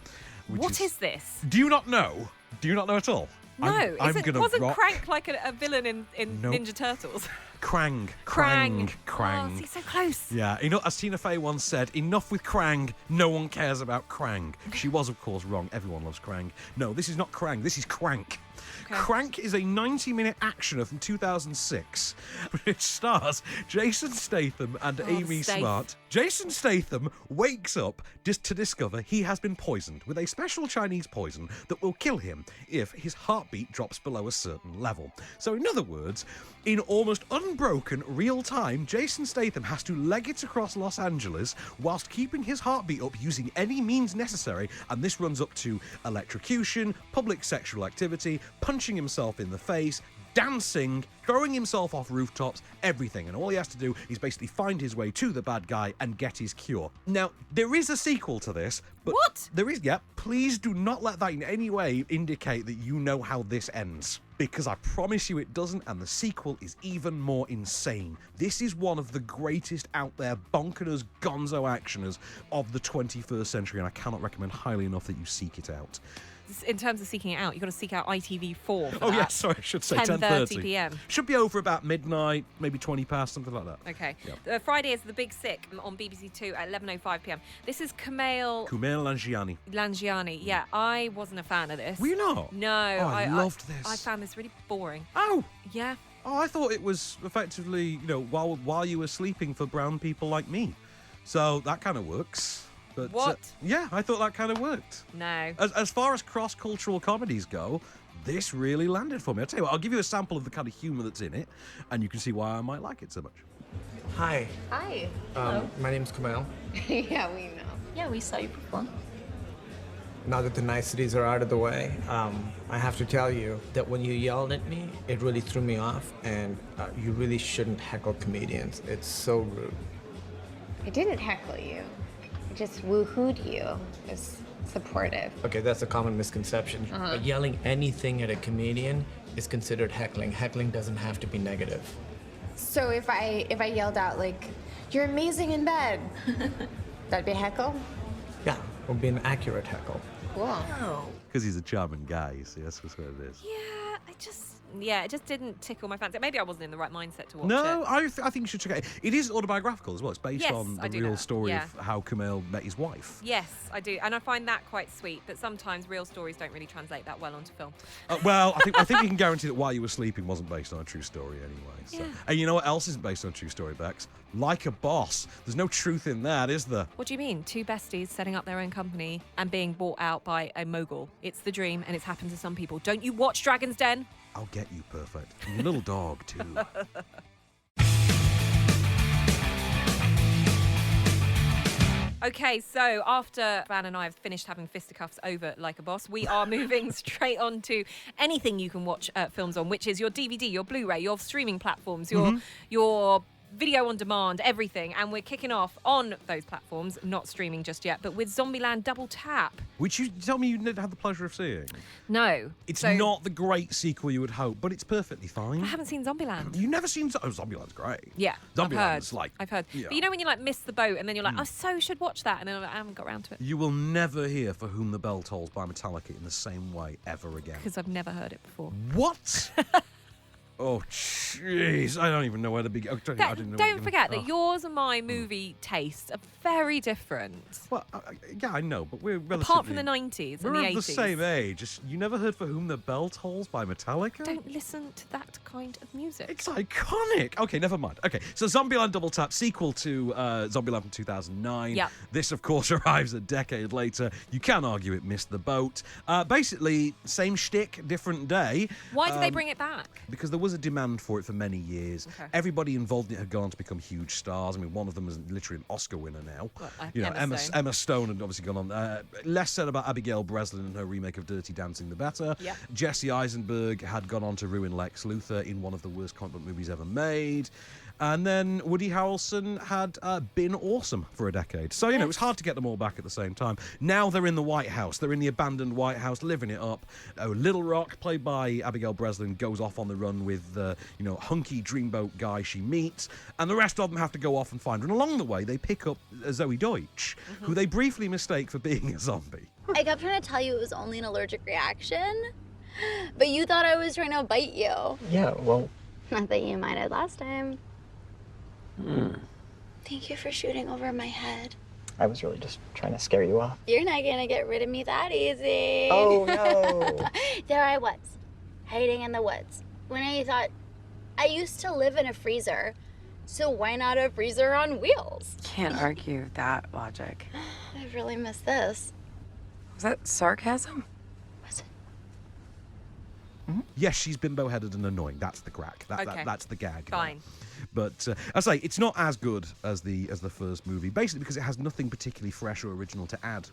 What is this? Do you not know? Do you not know at all? No, wasn't rock. Crank like a villain in Nope. Ninja Turtles? Krang. Oh, see, so close. Yeah, as Tina Fey once said, enough with Krang, no one cares about Krang. She was, of course, wrong. Everyone loves Krang. No, this is not Krang, this is Crank. Okay. Crank is a 90-minute actioner from 2006, which stars Jason Statham and Amy Smart. Jason Statham wakes up just to discover he has been poisoned with a special Chinese poison that will kill him if his heartbeat drops below a certain level. So in other words, in almost unbroken real time, Jason Statham has to leg it across Los Angeles whilst keeping his heartbeat up using any means necessary, and this runs up to electrocution, public sexual activity, punching himself in the face, dancing, throwing himself off rooftops, everything. And all he has to do is basically find his way to the bad guy and get his cure. Now, there is a sequel to this. But what? There is, yeah. Please do not let that in any way indicate that you know how this ends, because I promise you it doesn't, and the sequel is even more insane. This is one of the greatest out there bonkers gonzo actioners of the 21st century, and I cannot recommend highly enough that you seek it out. In terms of seeking it out, you've got to seek out ITV4 for Oh, that. yeah, sorry, I should say 10:30 p.m. Should be over about midnight, maybe 20 past, something like that. Okay. Yep. Friday is The Big Sick on BBC Two at 11:05 p.m. This is Kumail Nanjiani. Nanjiani. Yeah, I wasn't a fan of this. Were you not? No. I loved this. I found this really boring. Oh! Yeah. Oh, I thought it was effectively, while you were sleeping for brown people like me. So that kind of works. But, what? Yeah, I thought that kind of worked. No. As far as cross-cultural comedies go, this really landed for me. I'll tell you what, I'll give you a sample of the kind of humour that's in it, and you can see why I might like it so much. Hi. Hi. My name's Kumail. Yeah, we know. Yeah, we saw you perform. Now that the niceties are out of the way, I have to tell you that when you yelled at me, it really threw me off, and you really shouldn't heckle comedians. It's so rude. I didn't heckle you. I just woohooed you. It was supportive. Okay, that's a common misconception. But yelling anything at a comedian is considered heckling. Heckling doesn't have to be negative. So if I yelled out like, "You're amazing in bed," that'd be a heckle? Yeah, it would be an accurate heckle. Cool. Because he's a charming guy, you see, that's what it is. Yeah, it just didn't tickle my fancy. Maybe I wasn't in the right mindset to watch No, it. I think you should check it out. It is autobiographical as well. It's based Yes, on I the do know real that. story Yeah. of how Kumail met his wife. Yes, I do. And I find that quite sweet, but sometimes real stories don't really translate that well onto film. Well, I think we can guarantee that While You Were Sleeping wasn't based on a true story anyway. So. Yeah. And you know what else isn't based on a true story, Becks? Like a Boss. There's no truth in that, is there? What do you mean? Two besties setting up their own company and being bought out by a mogul. It's the dream, and it's happened to some people. Don't you watch Dragon's Den? I'll get you, perfect. And your little dog, too. Okay, so after Van and I have finished having fisticuffs over Like a Boss, we are moving straight on to anything you can watch films on, which is your DVD, your Blu-ray, your streaming platforms, your video on demand, everything. And we're kicking off on those platforms, not streaming just yet, but with Zombieland Double Tap. Which you tell me you didn't have the pleasure of seeing. No. It's not the great sequel you would hope, but it's perfectly fine. I haven't seen Zombieland. You've never seen... Oh, Zombieland's great. Yeah, Zombieland's I've heard. Yeah. But you know when you like miss the boat and then you're like, I should watch that, and then I haven't got around to it. You will never hear For Whom the Bell Tolls by Metallica in the same way ever again. Because I've never heard it before. What? Oh, jeez. I don't even know where to begin. Don't forget that yours and my movie tastes are very different. Well, yeah, I know, but we're relatively... Apart from the 90s and the 80s. We're of the same age. You never heard For Whom the Bell Tolls by Metallica? Don't listen to that kind of music. It's iconic. Okay, never mind. Okay, so Zombieland Double Tap, sequel to Zombieland from 2009. Yep. This, of course, arrives a decade later. You can argue it missed the boat. Basically, same shtick, different day. Why did they bring it back? Because there was a demand for it for many years. Okay. Everybody involved in it had gone on to become huge stars. I mean, one of them is literally an Oscar winner now. Well, Emma Stone had obviously gone on. Less said about Abigail Breslin and her remake of Dirty Dancing, the better. Yep. Jesse Eisenberg had gone on to ruin Lex Luthor in one of the worst comic book movies ever made. And then Woody Harrelson had been awesome for a decade. So, it was hard to get them all back at the same time. Now they're in the White House. They're in the abandoned White House, living it up. Little Rock, played by Abigail Breslin, goes off on the run with the, hunky dreamboat guy she meets. And the rest of them have to go off and find her. And along the way, they pick up Zoe Deutsch, who they briefly mistake for being a zombie. I kept trying to tell you it was only an allergic reaction, but you thought I was trying to bite you. Yeah, well... Not that you minded last time. Hmm. Thank you for shooting over my head. I was really just trying to scare you off. You're not gonna get rid of me that easy. Oh, no. There I was, hiding in the woods. When I thought, I used to live in a freezer, so why not a freezer on wheels? Can't argue that logic. I really miss this. Was that sarcasm? Was it? Yes, she's bimbo-headed and annoying. That's the crack. That's the gag. Fine. But I say it's not as good as the first movie, basically because it has nothing particularly fresh or original to add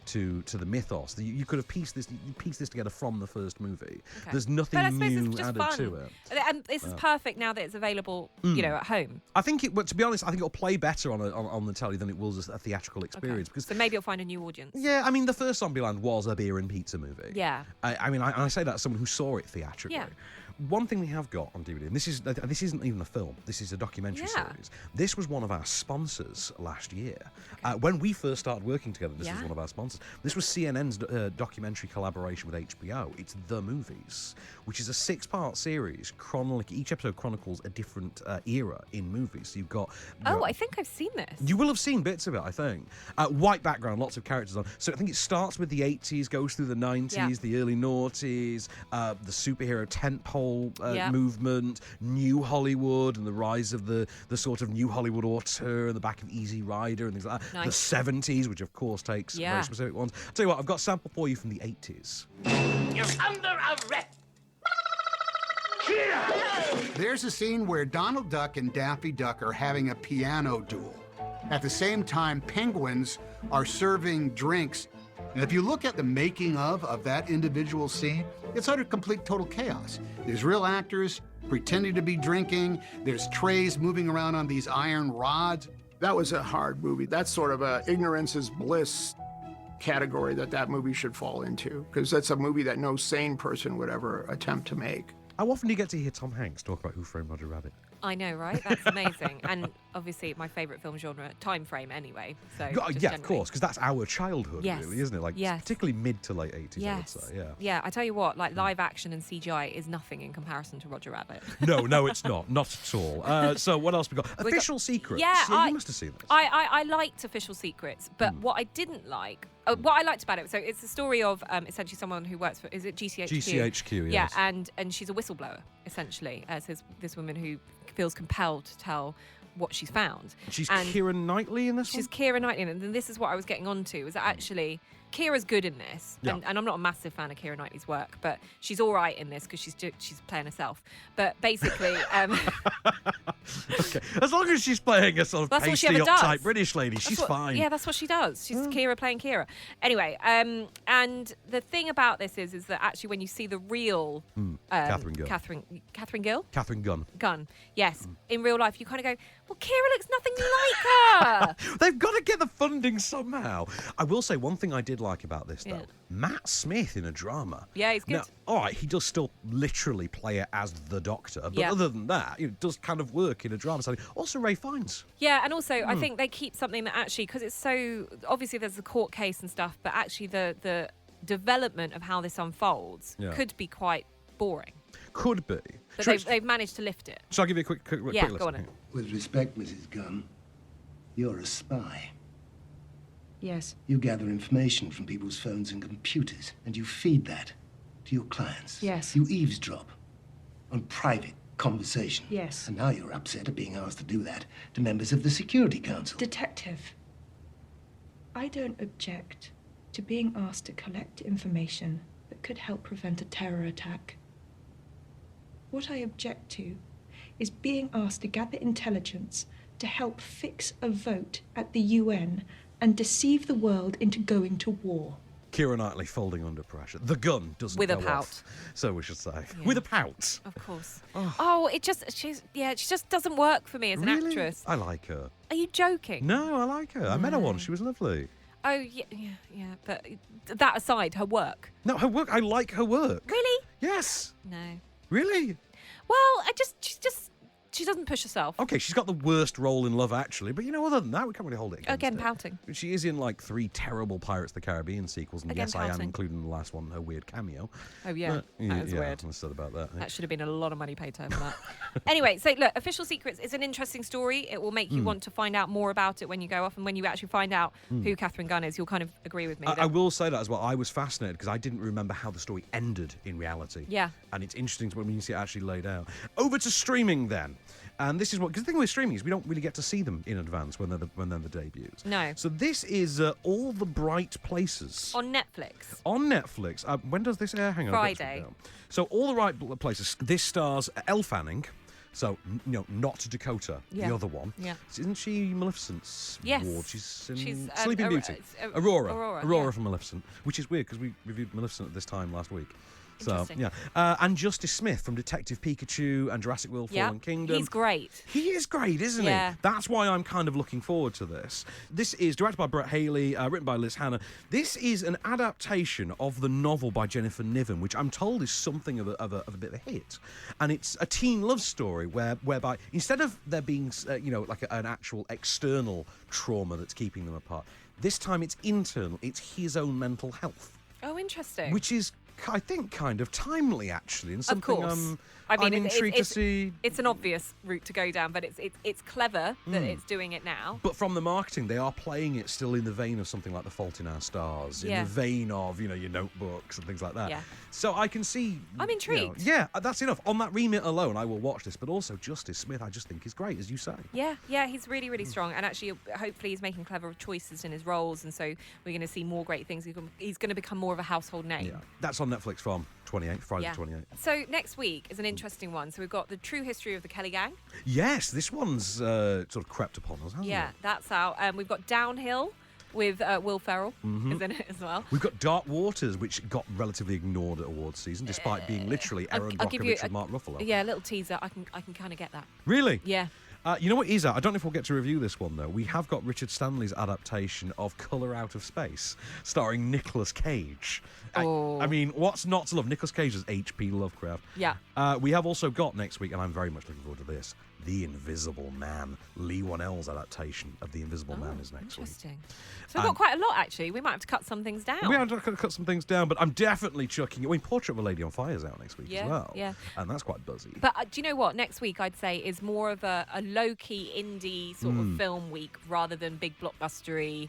to the mythos. You could have pieced this together from the first movie. Okay. There's nothing new added to it. And this is perfect now that it's available, at home. I think but to be honest, I think it'll play better on the telly than it will as a theatrical experience. Okay. Because so maybe it'll find a new audience. Yeah, I mean, the first Zombieland was a beer and pizza movie. Yeah. I say that as someone who saw it theatrically. Yeah. One thing we have got on DVD, and this isn't even a film, this is a documentary series. This was one of our sponsors last year. Okay. When we first started working together, this was one of our sponsors. This was CNN's documentary collaboration with HBO. It's The Movies, which is a 6-part series. Each episode chronicles a different era in movies. So you've got... I think I've seen this. You will have seen bits of it, I think. White background, lots of characters on. So I think it starts with the 80s, goes through the 90s, the early noughties, the superhero tentpole movement, New Hollywood, and the rise of the sort of New Hollywood auteur and the back of Easy Rider and things like that. Nice. The 70s, which of course takes very specific ones. I'll tell you what, I've got a sample for you from the 80s. You're under arrest. There's a scene where Donald Duck and Daffy Duck are having a piano duel. At the same time, penguins are serving drinks. And if you look at the making of that individual scene, it's utter complete total chaos. There's real actors pretending to be drinking. There's trays moving around on these iron rods. That was a hard movie. That's sort of a ignorance is bliss category that movie should fall into, because that's a movie that no sane person would ever attempt to make. How often do you get to hear Tom Hanks talk about Who Framed Roger Rabbit? I know, right? That's amazing. And obviously my favourite film genre, time frame anyway. So of course, because that's our childhood, really, isn't it? Like, particularly mid to late 80s, I would say, Yeah, I tell you what, like live action and CGI is nothing in comparison to Roger Rabbit. No, it's not. Not at all. So what else we got? Official Secrets. Yeah, you must have seen this. I liked Official Secrets, but what I didn't like... what I liked about it, so it's the story of essentially someone who works for, is it GCHQ? GCHQ, yes. Yeah, and she's a whistleblower, essentially, as this woman who feels compelled to tell what she's found. She's Keira Knightley in this one? She's Keira Knightley, and this is what I was getting onto, is that actually Kira's good in this, Yeah. and I'm not a massive fan of Keira Knightley's work, but she's all right in this because she's playing herself. But basically, Okay, as long as she's playing a sort of that's what she pasty, ever uptight does. British lady, she's fine. Yeah, that's what she does. She's Kira playing Kira. Anyway, and the thing about this is that actually when you see the real Catherine Gunn. Catherine Gill? Catherine Gunn. Gunn, yes. In real life, you kind of go, well, Kira looks nothing like her. They've got to get the funding somehow. I will say one thing I did like about this, though. Yeah. Matt Smith in a drama. Yeah, he's good. Now, all right, he does still literally play it as the Doctor, but Yeah. other than that, it does kind of work in a drama setting. Also, Ray Fiennes. Yeah, and also I think they keep something that actually, because it's so, obviously there's a court case and stuff, but actually the development of how this unfolds Yeah. could be quite boring. Could be. But Shall they've managed to lift it. I give you a quick Yeah, listen? go on then. With respect, Mrs. Gunn, you're a spy. Yes. You gather information from people's phones and computers, and you feed that to your clients. Yes. You eavesdrop on private conversation. Yes. And now you're upset at being asked to do that to members of the Security Council. Detective, I don't object to being asked to collect information that could help prevent a terror attack. What I object to is being asked to gather intelligence to help fix a vote at the UN and deceive the world into going to war. Keira Knightley folding under pressure. The gun doesn't With a go pout. off, so we should say. Yeah. With a pout. Of course. Oh, she just doesn't work for me as an Really? actress. I like her. Are you joking? No, I like her. I met her once. She was lovely. Oh, yeah. But that aside, her work. No, her work. I like her work. Really? Yes. No. Really? Well, she doesn't push herself. Okay, she's got the worst role in Love Actually, but other than that, we can't really hold it against Again, her. pouting. She is in like 3 terrible Pirates of the Caribbean sequels, and Again, yes, I am pouting. including the last one, her weird cameo. Oh, yeah. That was weird. I said about that. That should have been a lot of money paid to her for that. Anyway, so look, Official Secrets is an interesting story. It will make you want to find out more about it when you go off, and when you actually find out who Catherine Gunn is, you'll kind of agree with me. I will say that as well. I was fascinated because I didn't remember how the story ended in reality. Yeah. And it's interesting when you see it actually laid out. Over to streaming then. And this is what, because the thing with streaming is we don't really get to see them in advance when they're the debuts. No. So this is All the Bright Places. On Netflix. On Netflix. When does this air? Hang on. I've got Friday. it down. So All the Right Places. This stars Elle Fanning. So, not Dakota, Yeah. the other one. Yeah. Isn't she Maleficent's Yes. ward? She's in She's, Sleeping Beauty. it's, Aurora. yeah. from Maleficent, which is weird because we reviewed Maleficent at this time last week. So, Interesting. yeah. And Justice Smith from Detective Pikachu and Jurassic World Yeah. Fallen Kingdom. He's great. He is great, isn't Yeah. he? That's why I'm kind of looking forward to this. This is directed by Brett Haley, written by Liz Hannah. This is an adaptation of the novel by Jennifer Niven, which I'm told is something of a bit of a hit. And it's a teen love story whereby instead of there being, like an actual external trauma that's keeping them apart, this time it's internal. It's his own mental health. Oh, interesting. Which is, I think, kind of timely, actually, and Of something course. I'm intrigued to see. It's an obvious route to go down, but it's clever that it's doing it now. But from the marketing, they are playing it still in the vein of something like The Fault in Our Stars, in Yeah. the vein of, your notebooks and things like that. Yeah. So I can see... I'm intrigued. That's enough. On that remit alone, I will watch this. But also, Justice Smith, I just think is great, as you say. Yeah, he's really, really strong. And actually, hopefully he's making clever choices in his roles. And so we're going to see more great things. He's going to become more of a household name. Yeah. That's on Netflix from Friday the 28th. So next week is an interesting one. So we've got the true history of the Kelly Gang. Yes, this one's sort of crept upon us, hasn't Yeah, it? that's out. We've got Downhill with Will Ferrell is in it as well. We've got Dark Waters, which got relatively ignored at awards season, despite being literally Aaron I'll give you Brockovich and Mark Ruffalo. Yeah, a little teaser. I can kind of get that. Really? Yeah. You know what is that? I don't know if we'll get to review this one, though. We have got Richard Stanley's adaptation of Colour Out of Space, starring Nicolas Cage. I mean, what's not to love? Nicolas Cage as H.P. Lovecraft. Yeah. We have also got next week, and I'm very much looking forward to this, The Invisible Man. Lee Whannell's adaptation of The Invisible Man is next week. Interesting. So we've got quite a lot, actually. We might have to cut some things down. We have to cut some things down, but I'm definitely chucking it. I mean, Portrait of a Lady on Fire is out next week as well. Yeah. And that's quite buzzy. But do you know what? Next week, I'd say, is more of a low-key indie sort of film week rather than big blockbustery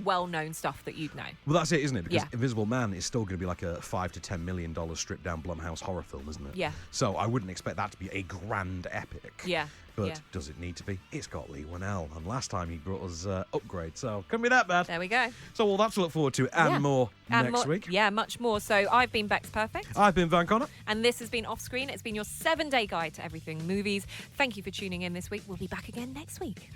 well-known stuff that you'd know. Well, that's it, isn't it? Because Yeah. Invisible Man is still going to be like a $5 to $10 million stripped-down Blumhouse horror film, isn't it? Yeah. So I wouldn't expect that to be a grand epic. Yeah. But yeah. does it need to be? It's got Lee Winnell, and last time he brought us Upgrade, so couldn't be that bad. There we go. So all that to look forward to and more And next more, week. Yeah, much more. So I've been Becks Perfect. I've been Van Connor. And this has been Off Screen. It's been your 7-day guide to everything movies. Thank you for tuning in this week. We'll be back again next week.